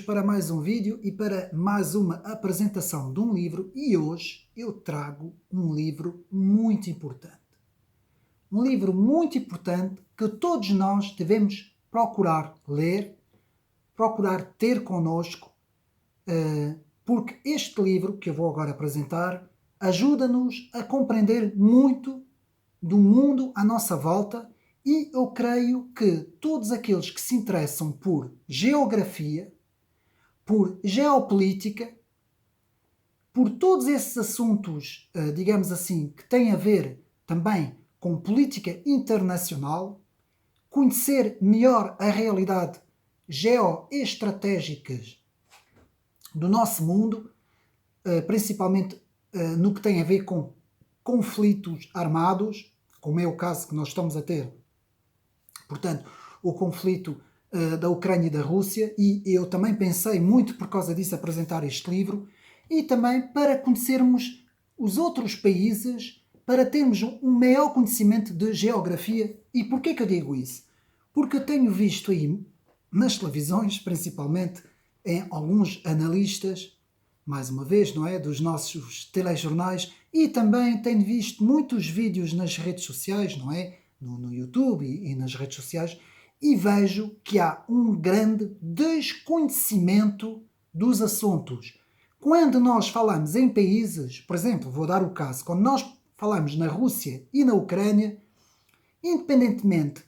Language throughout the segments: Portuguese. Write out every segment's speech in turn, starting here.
Para mais um vídeo e para mais uma apresentação de um livro, e hoje eu trago um livro muito importante. Um livro muito importante que todos nós devemos procurar ler, procurar ter connosco, porque este livro que eu vou agora apresentar ajuda-nos a compreender muito do mundo à nossa volta, e eu creio que todos aqueles que se interessam por geografia, por geopolítica, por todos esses assuntos, digamos assim, que têm a ver também com política internacional, conhecer melhor a realidade geoestratégica do nosso mundo, principalmente no que tem a ver com conflitos armados, como é o caso que nós estamos a ter, portanto, o conflito da Ucrânia e da Rússia, e eu também pensei muito por causa disso apresentar este livro, e também para conhecermos os outros países, para termos um maior conhecimento de geografia. E porquê que eu digo isso? Porque eu tenho visto aí nas televisões, principalmente em alguns analistas, mais uma vez, não é, dos nossos telejornais, e também tenho visto muitos vídeos nas redes sociais, não é, no YouTube e nas redes sociais, e vejo que há um grande desconhecimento dos assuntos. Quando nós falamos em países, por exemplo, vou dar o caso, quando nós falamos na Rússia e na Ucrânia, independentemente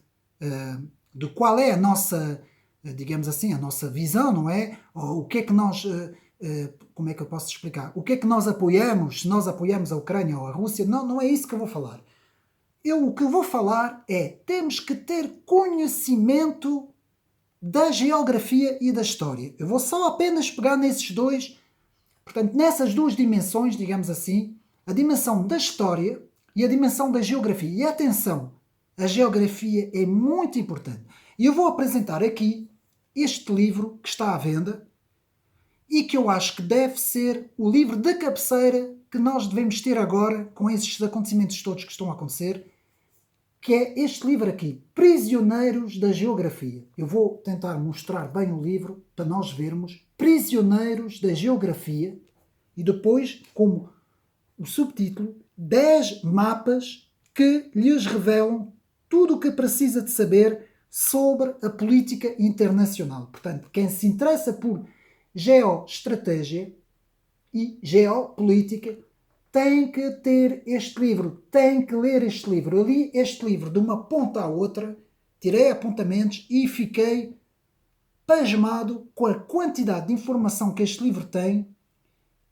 de qual é a nossa, digamos assim, a nossa visão, não é? Ou o que é que nós, como é que eu posso explicar? O que é que nós apoiamos, se nós apoiamos a Ucrânia ou a Rússia, não é isso que eu vou falar. O que vou falar é, temos que ter conhecimento da geografia e da história. Eu vou só apenas pegar nesses dois, portanto, nessas duas dimensões, digamos assim, a dimensão da história e a dimensão da geografia. E atenção, a geografia é muito importante. E eu vou apresentar aqui este livro que está à venda e que eu acho que deve ser o livro de cabeceira que nós devemos ter agora com esses acontecimentos todos que estão a acontecer, que é este livro aqui, Prisioneiros da Geografia. Eu vou tentar mostrar bem o livro para nós vermos. Prisioneiros da Geografia, e depois, como o subtítulo, 10 mapas que lhes revelam tudo o que precisa de saber sobre a política internacional. Portanto, quem se interessa por geoestratégia e geopolítica tem que ter este livro, tem que ler este livro. Eu li este livro de uma ponta à outra, tirei apontamentos e fiquei pasmado com a quantidade de informação que este livro tem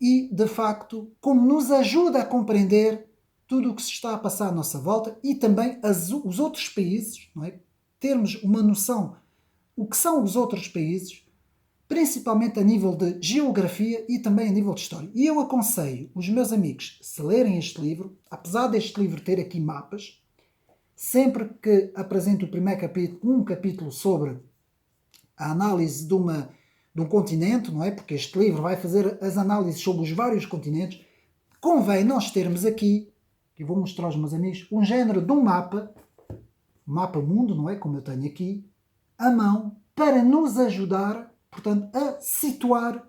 e, de facto, como nos ajuda a compreender tudo o que se está a passar à nossa volta e também os outros países, não é? Termos uma noção o que são os outros países, principalmente a nível de geografia e também a nível de história. E eu aconselho os meus amigos, se lerem este livro, apesar deste livro ter aqui mapas, sempre que apresento o primeiro capítulo, um capítulo sobre a análise de um continente, não é? Porque este livro vai fazer as análises sobre os vários continentes, convém nós termos aqui, que vou mostrar aos meus amigos, um género de um mapa mundo, não é? Como eu tenho aqui, à mão, para nos ajudar, portanto, a situar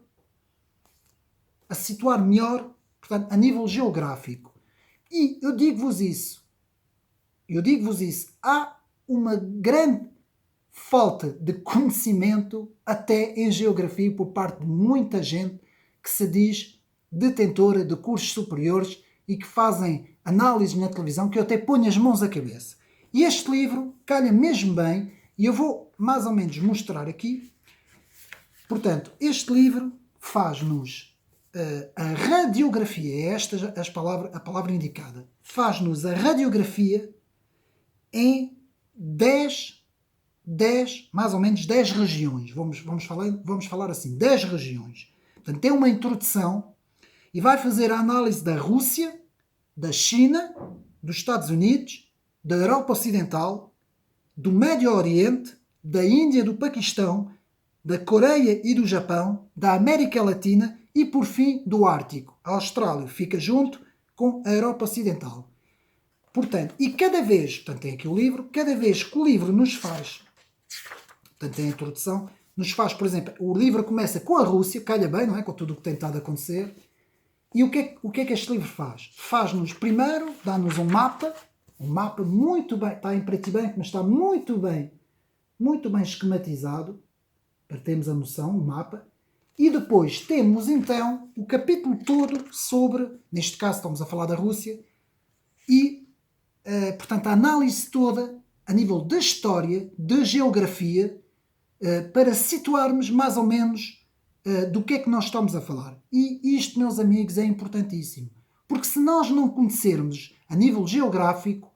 melhor, portanto, a nível geográfico. E eu digo-vos isso, há uma grande falta de conhecimento até em geografia por parte de muita gente que se diz detentora de cursos superiores e que fazem análises na televisão que eu até ponho as mãos à cabeça. E este livro calha mesmo bem, e eu vou mais ou menos mostrar aqui. Portanto, este livro faz-nos a radiografia, é esta a palavra indicada, faz-nos a radiografia em 10, mais ou menos 10 regiões. Vamos falar assim, 10 regiões. Portanto, tem uma introdução e vai fazer a análise da Rússia, da China, dos Estados Unidos, da Europa Ocidental, do Médio Oriente, da Índia, do Paquistão, da Coreia e do Japão, da América Latina e, por fim, do Ártico. A Austrália fica junto com a Europa Ocidental. Portanto, e cada vez, portanto, tem aqui o livro, cada vez que o livro nos faz, portanto, tem a introdução, nos faz, por exemplo, o livro começa com a Rússia, calha bem, não é? Com tudo o que tem estado a acontecer. E o que é que este livro faz? Faz-nos, primeiro, dá-nos um mapa muito bem, está em preto e branco, mas está muito bem esquematizado, para termos a noção, o mapa. E depois temos, então, o capítulo todo sobre, neste caso estamos a falar da Rússia, e, portanto, a análise toda, a nível da história, da geografia, para situarmos mais ou menos do que é que nós estamos a falar. E isto, meus amigos, é importantíssimo. Porque se nós não conhecermos a nível geográfico,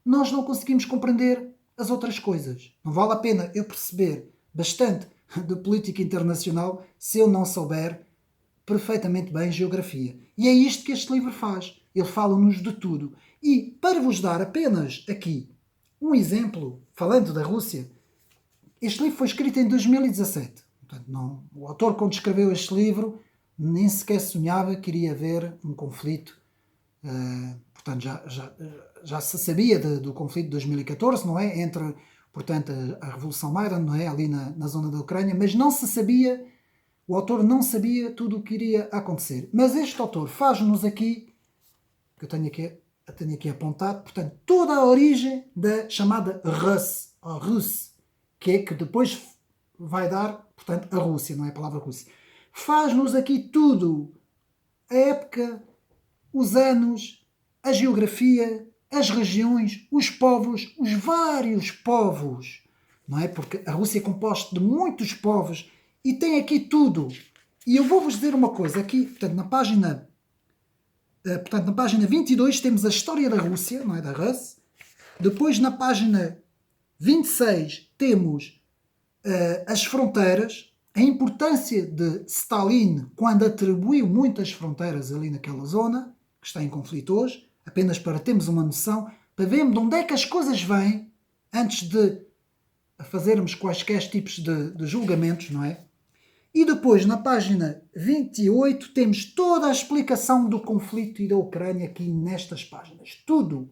nós não conseguimos compreender as outras coisas. Não vale a pena eu perceber bastante de política internacional se eu não souber perfeitamente bem geografia. E é isto que este livro faz. Ele fala-nos de tudo. E para vos dar apenas aqui um exemplo, falando da Rússia, este livro foi escrito em 2017. Portanto, não, o autor, quando escreveu este livro, nem sequer sonhava que iria haver um conflito. Portanto, já se sabia do conflito de 2014, não é? Entre, portanto, a Revolução Maidan, não é? Ali na zona da Ucrânia, mas não se sabia, o autor não sabia tudo o que iria acontecer. Mas este autor faz-nos aqui, que eu tenho aqui apontado, portanto, toda a origem da chamada Rus, ou Rus, que depois vai dar, portanto, a Rússia, não é a palavra Rússia. Faz-nos aqui tudo, a época, os anos, a geografia, as regiões, os povos, os vários povos, não é? Porque a Rússia é composta de muitos povos e tem aqui tudo. E eu vou-vos dizer uma coisa, aqui, portanto, na página 22 temos a história da Rússia, não é? Da Rus. Depois, na página 26, temos as fronteiras, a importância de Stalin quando atribuiu muitas fronteiras ali naquela zona, que está em conflito hoje, apenas para termos uma noção, para vermos de onde é que as coisas vêm, antes de fazermos quaisquer tipos de julgamentos, não é? E depois, na página 28, temos toda a explicação do conflito e da Ucrânia aqui nestas páginas. Tudo.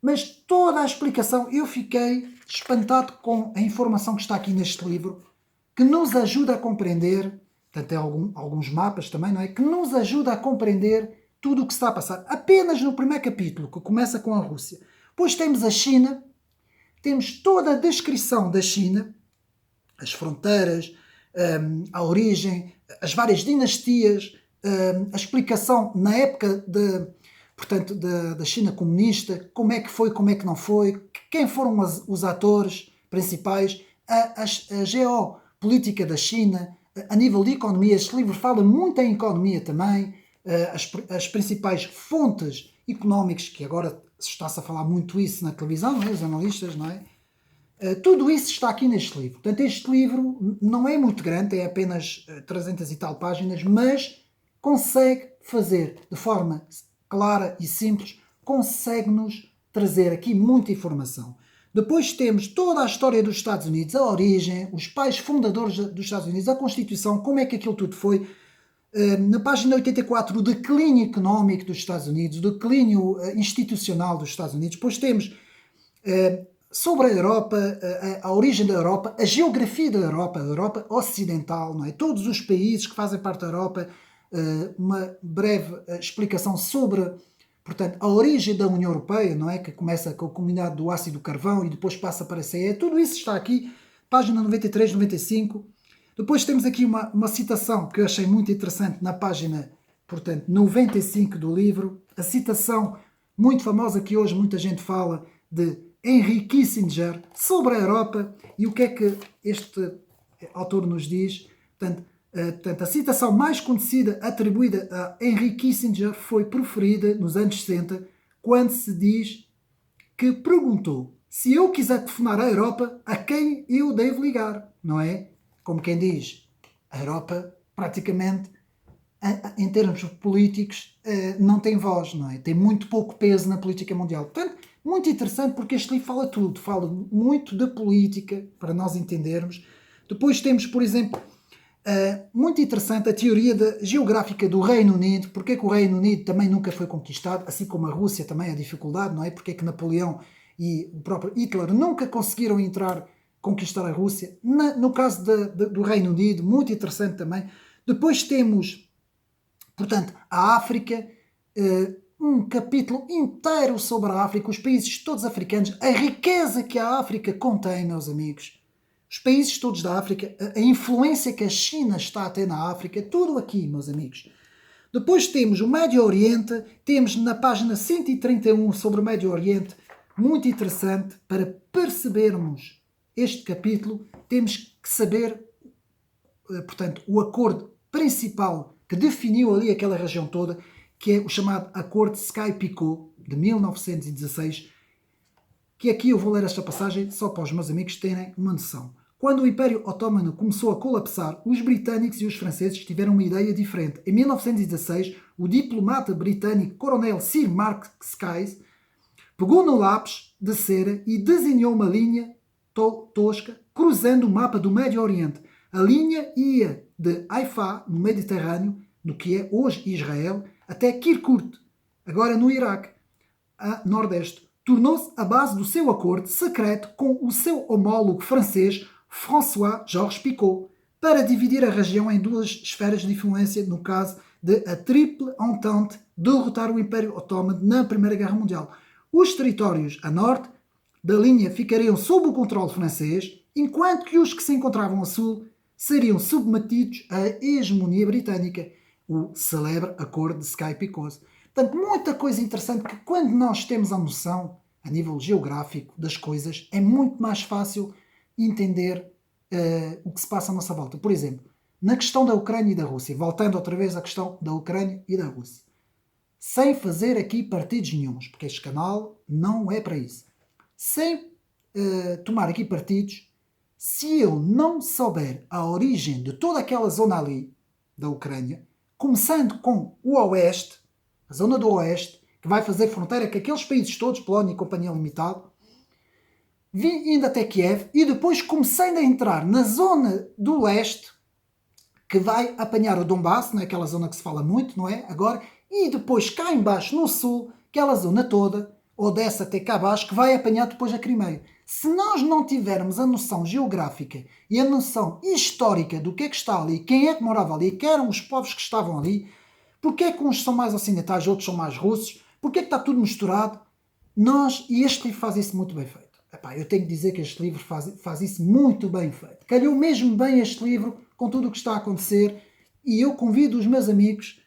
Mas toda a explicação, eu fiquei espantado com a informação que está aqui neste livro, que nos ajuda a compreender, portanto, tem alguns mapas também, não é? Que nos ajuda a compreender tudo o que está a passar. Apenas no primeiro capítulo, que começa com a Rússia. Depois temos a China, temos toda a descrição da China, as fronteiras, a origem, as várias dinastias, a explicação na época portanto, da China comunista, como é que foi, como é que não foi, quem foram os atores principais, a geopolítica da China, a nível de economia. Este livro fala muito em economia também, as principais fontes económicas, que agora está-se a falar muito isso na televisão, não é? Os analistas, não é? Tudo isso está aqui neste livro. Portanto, este livro não é muito grande, é apenas 300 e tal páginas, mas consegue fazer de forma clara e simples, consegue-nos trazer aqui muita informação. Depois temos toda a história dos Estados Unidos, a origem, os pais fundadores dos Estados Unidos, a Constituição, como é que aquilo tudo foi. Na página 84, o declínio económico dos Estados Unidos, o declínio institucional dos Estados Unidos. Depois temos sobre a Europa, a origem da Europa, a geografia da Europa, a Europa ocidental, não é? Todos os países que fazem parte da Europa, uma breve explicação sobre, portanto, a origem da União Europeia, não é? Que começa com a Comunidade do Ácido do Carvão e depois passa para a CE. Tudo isso está aqui, página 93, 95. Depois temos aqui uma citação que eu achei muito interessante na página, portanto, 95 do livro. A citação muito famosa que hoje muita gente fala de Henry Kissinger sobre a Europa. E o que é que este autor nos diz? Portanto, a citação mais conhecida atribuída a Henry Kissinger foi proferida nos anos 60, quando se diz que perguntou: se eu quiser telefonar à Europa, a quem eu devo ligar? Não é? Como quem diz, a Europa praticamente, em termos políticos, não tem voz, não é? Tem muito pouco peso na política mundial. Portanto, muito interessante, porque este livro fala tudo, fala muito da política, para nós entendermos. Depois temos, por exemplo, muito interessante a teoria geográfica do Reino Unido, porque é que o Reino Unido também nunca foi conquistado, assim como a Rússia também a dificuldade, não é? Porque é que Napoleão e o próprio Hitler nunca conseguiram entrar conquistar a Rússia. No caso do Reino Unido, muito interessante também. Depois temos, portanto, a África, um capítulo inteiro sobre a África, os países todos africanos, a riqueza que a África contém, meus amigos. Os países todos da África, a influência que a China está a ter na África, tudo aqui, meus amigos. Depois temos o Médio Oriente, temos na página 131 sobre o Médio Oriente, muito interessante, para percebermos este capítulo, temos que saber, portanto, o acordo principal que definiu ali aquela região toda, que é o chamado Acordo Sykes-Picot, de 1916, que aqui eu vou ler esta passagem só para os meus amigos terem uma noção. Quando o Império Otomano começou a colapsar, os britânicos e os franceses tiveram uma ideia diferente. Em 1916, o diplomata britânico Coronel Sir Mark Sykes pegou no lápis de cera e desenhou uma linha tosca cruzando o mapa do Médio Oriente. A linha ia de Haifa, no Mediterrâneo, no que é hoje Israel, até Kirkuk, agora no Iraque, a nordeste. Tornou-se a base do seu acordo secreto com o seu homólogo francês François-Georges Picot, para dividir a região em duas esferas de influência, no caso de a Triple Entente derrotar o Império Otomano na Primeira Guerra Mundial. Os territórios a norte da linha ficariam sob o controle francês, enquanto que os que se encontravam a sul seriam submetidos à hegemonia britânica, o célebre Acordo de Sykes-Picot. Portanto, muita coisa interessante que quando nós temos a noção, a nível geográfico, das coisas, é muito mais fácil entender o que se passa à nossa volta. Por exemplo, na questão da Ucrânia e da Rússia, voltando outra vez à questão da Ucrânia e da Rússia, sem fazer aqui partidos nenhuns, porque este canal não é para isso. Sem tomar aqui partidos, se eu não souber a origem de toda aquela zona ali da Ucrânia, começando com o Oeste, a zona do Oeste, que vai fazer fronteira com aqueles países todos, Polónia e Companhia Limitada, indo até Kiev, e depois comecei a entrar na zona do Leste, que vai apanhar o Donbass, naquela zona que se fala muito, não é? Agora, e depois cá embaixo no sul, aquela zona toda, ou dessa até cá abaixo, que vai apanhar depois a Crimeia. Se nós não tivermos a noção geográfica e a noção histórica do que é que está ali, quem é que morava ali, quem eram os povos que estavam ali, porque é que uns são mais ocidentais, outros são mais russos, porque é que está tudo misturado, e este livro faz isso muito bem feito. Epá, eu tenho que dizer que este livro faz isso muito bem feito. Calhou mesmo bem este livro com tudo o que está a acontecer, e eu convido os meus amigos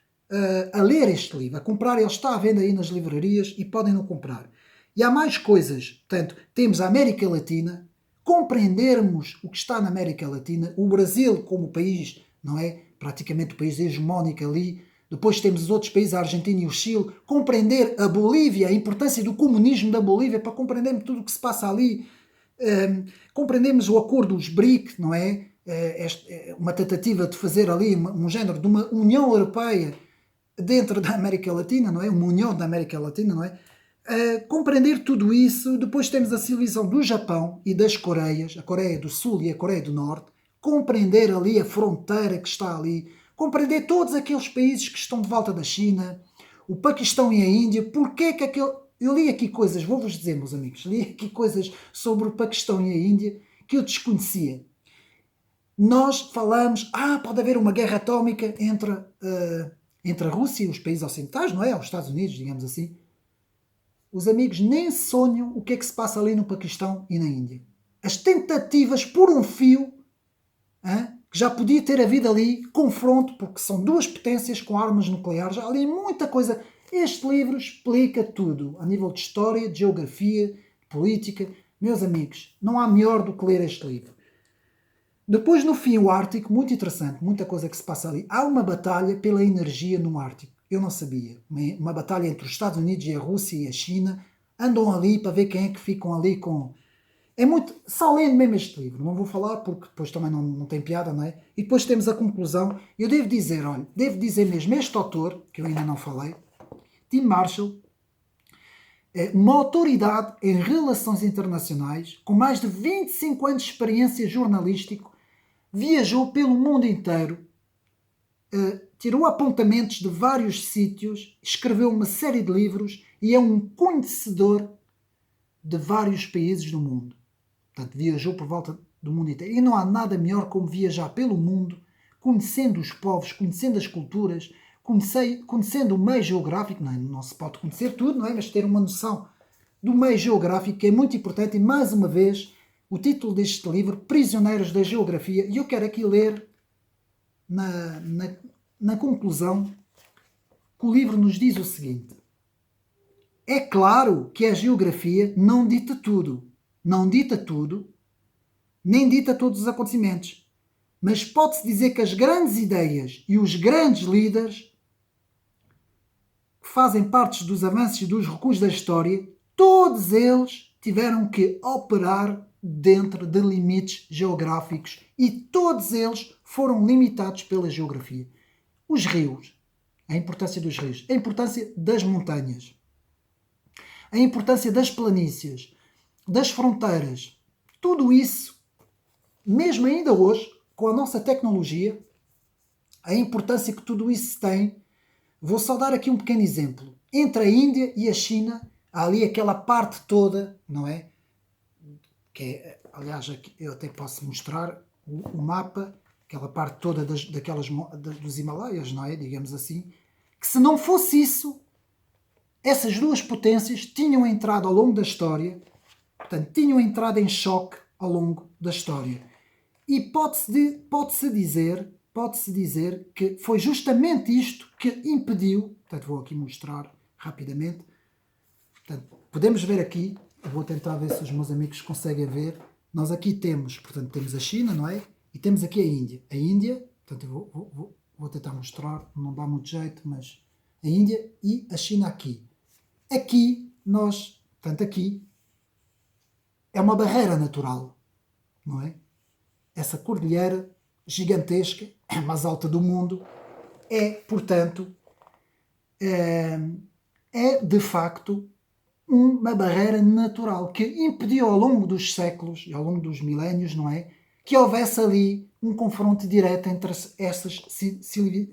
a ler este livro, a comprar. Ele está à venda aí nas livrarias e podem não comprar. E há mais coisas. Portanto, temos a América Latina, compreendermos o que está na América Latina, o Brasil como país, não é? Praticamente o país hegemónico ali. Depois temos os outros países, a Argentina e o Chile, compreender a Bolívia, a importância do comunismo da Bolívia, para compreendermos tudo o que se passa ali. Compreendemos o acordo dos BRIC, não é? Uma tentativa de fazer ali um género de uma União Europeia dentro da América Latina, não é? Uma União da América Latina, não é? Compreender tudo isso. Depois temos a civilização do Japão e das Coreias, a Coreia do Sul e a Coreia do Norte, compreender ali a fronteira que está ali, compreender todos aqueles países que estão de volta da China, o Paquistão e a Índia. Porque é que aquele... Eu li aqui coisas, vou-vos dizer, meus amigos, li aqui coisas sobre o Paquistão e a Índia que eu desconhecia. Nós falamos, pode haver uma guerra atómica entre a Rússia e os países ocidentais, não é? Os Estados Unidos, digamos assim. Os amigos nem sonham o que é que se passa ali no Paquistão e na Índia. As tentativas por um fio, que já podia ter havido ali confronto, porque são duas potências com armas nucleares, há ali muita coisa. Este livro explica tudo, a nível de história, de geografia, de política. Meus amigos, não há melhor do que ler este livro. Depois, no fim, o Ártico, muito interessante, muita coisa que se passa ali. Há uma batalha pela energia no Ártico. Eu não sabia. Uma batalha entre os Estados Unidos e a Rússia e a China. Andam ali para ver quem é que ficam ali com... É muito... Só lendo mesmo este livro. Não vou falar porque depois também não tem piada, não é? E depois temos a conclusão. Eu devo dizer mesmo, este autor, que eu ainda não falei, Tim Marshall, é uma autoridade em relações internacionais, com mais de 25 anos de experiência jornalística, viajou pelo mundo inteiro, tirou apontamentos de vários sítios, escreveu uma série de livros e é um conhecedor de vários países do mundo. Portanto, viajou por volta do mundo inteiro. E não há nada melhor como viajar pelo mundo, conhecendo os povos, conhecendo as culturas, conhecendo o meio geográfico. Não se pode conhecer tudo, não é? Mas ter uma noção do meio geográfico, que é muito importante. E mais uma vez, o título deste livro, Prisioneiros da Geografia, e eu quero aqui ler na conclusão que o livro nos diz o seguinte: é claro que a geografia não dita tudo, nem dita todos os acontecimentos, mas pode-se dizer que as grandes ideias e os grandes líderes que fazem parte dos avanços e dos recuos da história, todos eles tiveram que operar dentro de limites geográficos e todos eles foram limitados pela geografia. Os rios, a importância dos rios, a importância das montanhas, a importância das planícies, das fronteiras, tudo isso, mesmo ainda hoje, com a nossa tecnologia, a importância que tudo isso tem. Vou só dar aqui um pequeno exemplo. Entre a Índia e a China, há ali aquela parte toda, não é? Que é, aliás, eu até posso mostrar o mapa, aquela parte toda dos Himalaias, não é? Digamos assim, que se não fosse isso, essas duas potências tinham entrado ao longo da história, portanto, tinham entrado em choque ao longo da história. E pode-se dizer que foi justamente isto que impediu, portanto, vou aqui mostrar rapidamente, portanto, podemos ver aqui, eu vou tentar ver se os meus amigos conseguem ver, nós aqui temos, portanto, temos a China, não é? E temos aqui a Índia. A Índia, portanto, eu vou tentar mostrar, não dá muito jeito, mas a Índia e a China aqui. Aqui, aqui, é uma barreira natural, não é? Essa cordilheira gigantesca, a mais alta do mundo, portanto, é de facto uma barreira natural que impediu ao longo dos séculos e ao longo dos milénios, não é? Que houvesse ali um confronto direto entre essas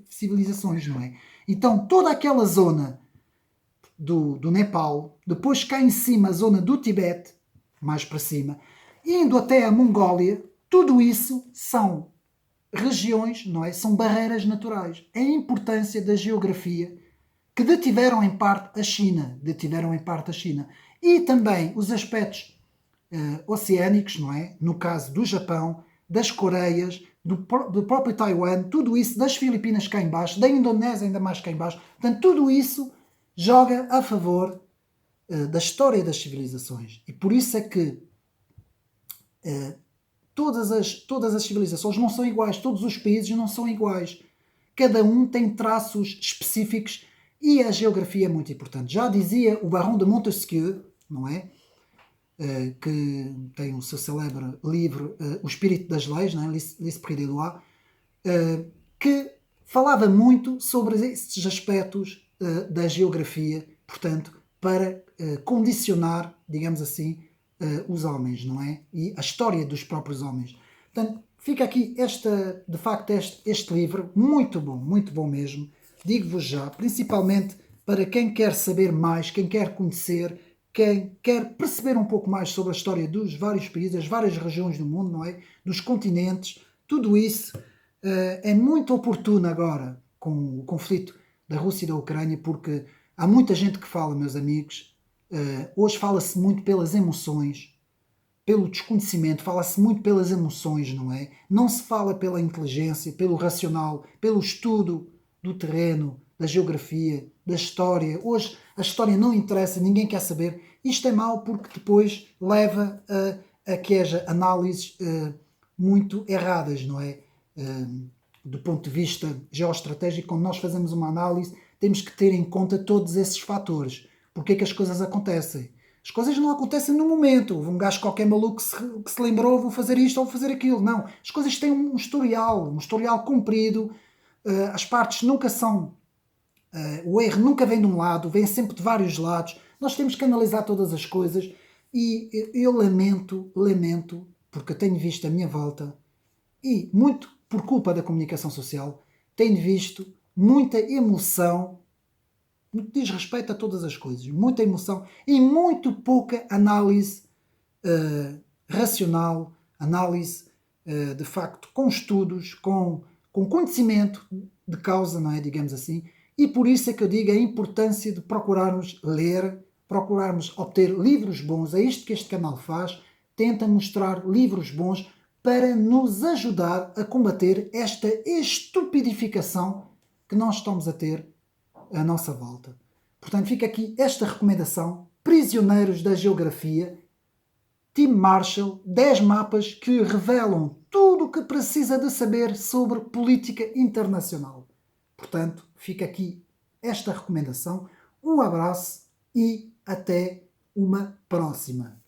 civilizações, não é? Então, toda aquela zona do Nepal, depois cá em cima a zona do Tibete, mais para cima, indo até a Mongólia, tudo isso são regiões, não é? São barreiras naturais. A importância da geografia que detiveram em parte a China, e também os aspectos oceânicos, não é? No caso do Japão, das Coreias, do próprio Taiwan, tudo isso, das Filipinas cá em baixo, da Indonésia ainda mais cá em baixo. Portanto, tudo isso joga a favor da história das civilizações. E por isso é que todas as civilizações não são iguais, todos os países não são iguais. Cada um tem traços específicos e a geografia é muito importante. Já dizia o Barão de Montesquieu, não é? Que tem o seu célebre livro O Espírito das Leis, não é? L'Esprit des Lois, que falava muito sobre estes aspectos da geografia, portanto, para condicionar, digamos assim, os homens, não é? E a história dos próprios homens. Portanto, fica aqui de facto este livro, muito bom mesmo, digo-vos já, principalmente para quem quer saber mais, quem quer conhecer, quem quer perceber um pouco mais sobre a história dos vários países, das várias regiões do mundo, não é? Dos continentes, tudo isso é muito oportuno agora com o conflito da Rússia e da Ucrânia, porque há muita gente que fala, meus amigos, hoje fala-se muito pelas emoções, pelo desconhecimento, fala-se muito pelas emoções, não é? Não se fala pela inteligência, pelo racional, pelo estudo do terreno, da geografia, da história. Hoje a história não interessa, ninguém quer saber. Isto é mau porque depois leva a que haja análises muito erradas, não é? Do ponto de vista geoestratégico, quando nós fazemos uma análise, temos que ter em conta todos esses fatores. Porque é que as coisas acontecem? As coisas não acontecem no momento. Houve um gajo qualquer maluco que se lembrou, vou fazer isto ou vou fazer aquilo. Não. As coisas têm um historial comprido. As partes nunca são... o erro nunca vem de um lado, vem sempre de vários lados. Nós temos que analisar todas as coisas. E eu lamento, porque eu tenho visto a minha volta, e muito por culpa da comunicação social, tenho visto muita emoção no que diz respeito a todas as coisas. Muita emoção e muito pouca análise racional, análise de facto, com estudos, com conhecimento de causa, não é? Digamos assim. E por isso é que eu digo a importância de procurarmos ler, procurarmos obter livros bons. É isto que este canal faz. Tenta mostrar livros bons para nos ajudar a combater esta estupidificação que nós estamos a ter à nossa volta. Portanto, fica aqui esta recomendação. Prisioneiros da Geografia, Tim Marshall, 10 mapas que revelam tudo o que precisa de saber sobre política internacional. Portanto, fica aqui esta recomendação. Um abraço e até uma próxima.